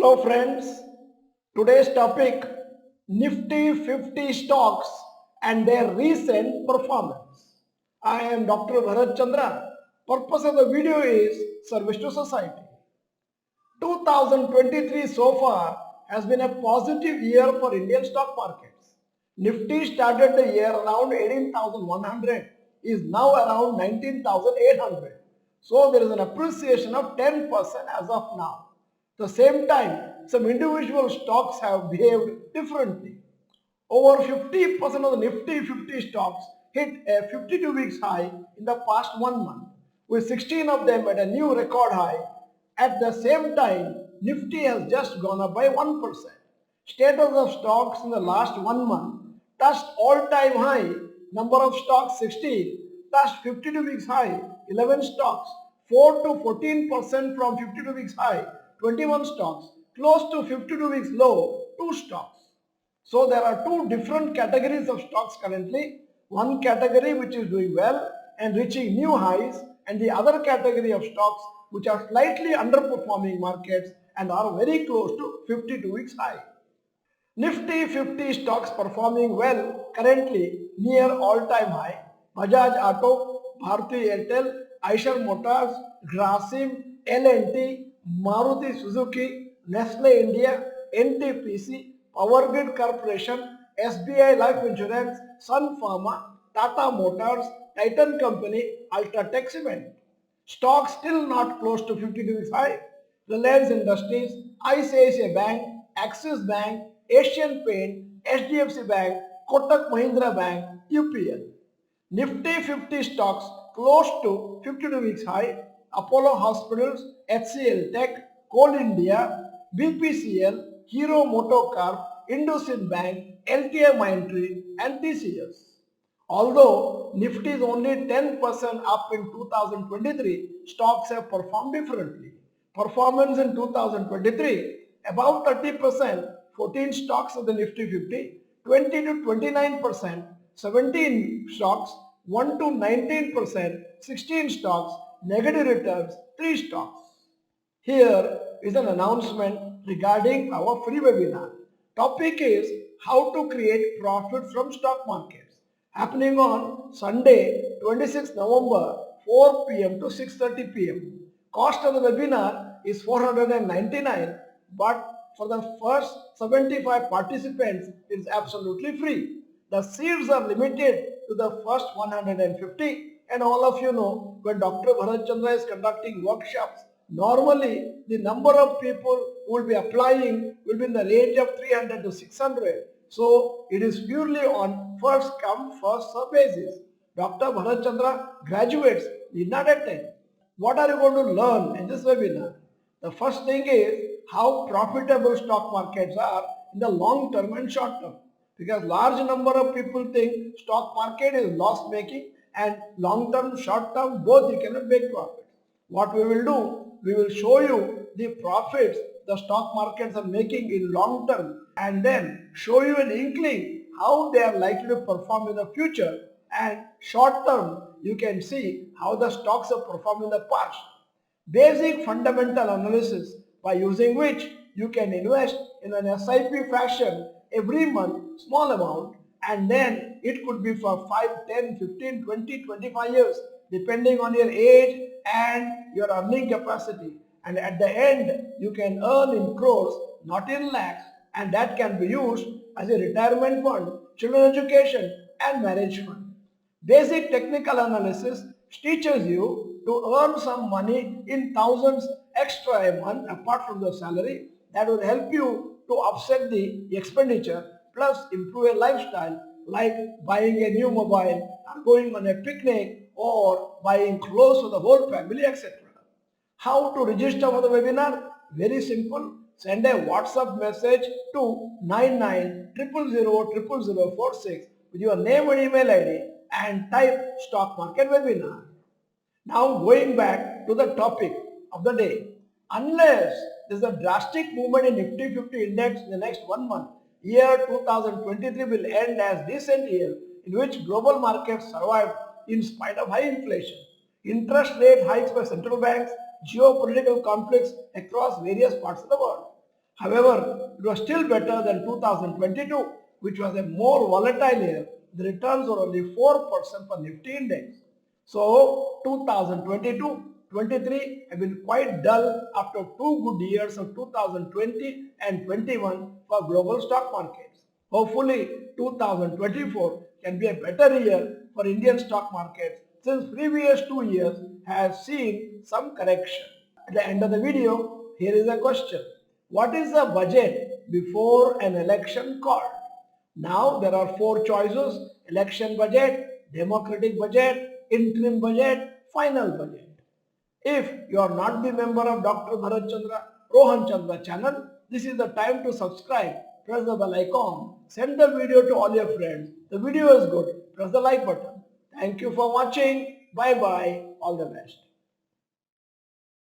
Hello friends, today's topic Nifty 50 stocks and their recent performance. I am Dr. Bharath Chandra. Purpose of the video is service to society. 2023 so far has been a positive year for Indian stock markets. Nifty started the year around 18,100, is now around 19,800. So there is an appreciation of 10% as of now. At the same time, some individual stocks have behaved differently. Over 50% of the Nifty 50 stocks hit a 52 weeks high in the past 1 month, with 16 of them at a new record high. At the same time, Nifty has just gone up by 1%. Status of stocks in the last 1 month touched all-time high. Number of stocks 16, touched 52 weeks high, 11 stocks, 4 to 14% from 52 weeks high, 21 stocks, close to 52 weeks low, 2 stocks. So there are two different categories of stocks currently. One category which is doing well and reaching new highs, and the other category of stocks which are slightly underperforming markets and are very close to 52 weeks high. Nifty 50 stocks performing well currently near all-time high. Bajaj Auto, Bharti Airtel, Eicher Motors, Grasim, L&T, Maruti Suzuki, Nestle India, NTPC, Power Grid Corporation, SBI Life Insurance, Sun Pharma, Tata Motors, Titan Company, Ultratech Cement. Stocks still not close to 52 weeks high. Reliance Industries, ICICI Bank, Axis Bank, Asian Paint, HDFC Bank, Kotak Mahindra Bank, UPL. Nifty 50 stocks close to 52 weeks high. Apollo Hospitals, HCL Tech, Coal India, BPCL, Hero Motocorp, Indusin Bank, LTI Mindtree and TCS. Although Nifty is only 10% up in 2023, stocks have performed differently. Performance in 2023, about 30%, 14 stocks of the Nifty 50, 20 to 29%, 17 stocks, 1 to 19%, 16 stocks, negative returns, 3 stocks. Here is an announcement regarding our free webinar. Topic is how to create profit from stock markets. Happening on Sunday 26 November 4 p.m. to 6:30 p.m. Cost of the webinar is 499, but for the first 75 participants it is absolutely free. The seats are limited to the first 150, and all of you know when Dr. Bharath Chandra is conducting workshops, normally the number of people who will be applying will be in the range of 300 to 600. So it is purely on first come first serve basis. Dr. Bharath Chandra graduates need not attend. What are you going to learn in this webinar? The first thing is how profitable stock markets are in the long term and short term. Because large number of people think stock market is loss making, and long term, short term, both you cannot make profit. What we will do, we will show you the profits the stock markets are making in long term, and then show you an inkling how they are likely to perform in the future, and short term you can see how the stocks have performed in the past. Basic fundamental analysis by using which you can invest in an SIP fashion every month, small amount, and then it could be for 5, 10, 15, 20, 25 years depending on your age and your earning capacity. And at the end you can earn in crores, not in lakhs, and that can be used as a retirement fund, children education and marriage fund. Basic technical analysis teaches you to earn some money in thousands extra a month apart from the salary that will help you to offset the expenditure plus improve your lifestyle, like buying a new mobile or going on a picnic or buying clothes for the whole family, etc. How to register for the webinar? Very simple. Send a WhatsApp message to 9900000046 with your name and email ID and type stock market webinar. Now going back to the topic of the day. Unless there is a drastic movement in Nifty 50 index in the next 1 month, year 2023 will end as decent year in which global markets survived in spite of high inflation, interest rate hikes by central banks, geopolitical conflicts across various parts of the world. However, it was still better than 2022, which was a more volatile year. The returns were only 4% for Nifty index. So 2022-23 have been quite dull after two good years of 2020 and 21 for global stock markets. Hopefully 2024 can be a better year for Indian stock markets since previous 2 years have seen some correction. At the end of the video, here is a question. What is the budget before an election called? Now there are four choices: election budget, democratic budget, interim budget, final budget. If you are not the member of Dr. Bharath Chandra, Rohan Chandra channel, this is the time to subscribe. Press the bell icon. Send the video to all your friends. The video is good. Press the like button. Thank you for watching. Bye bye. All the best.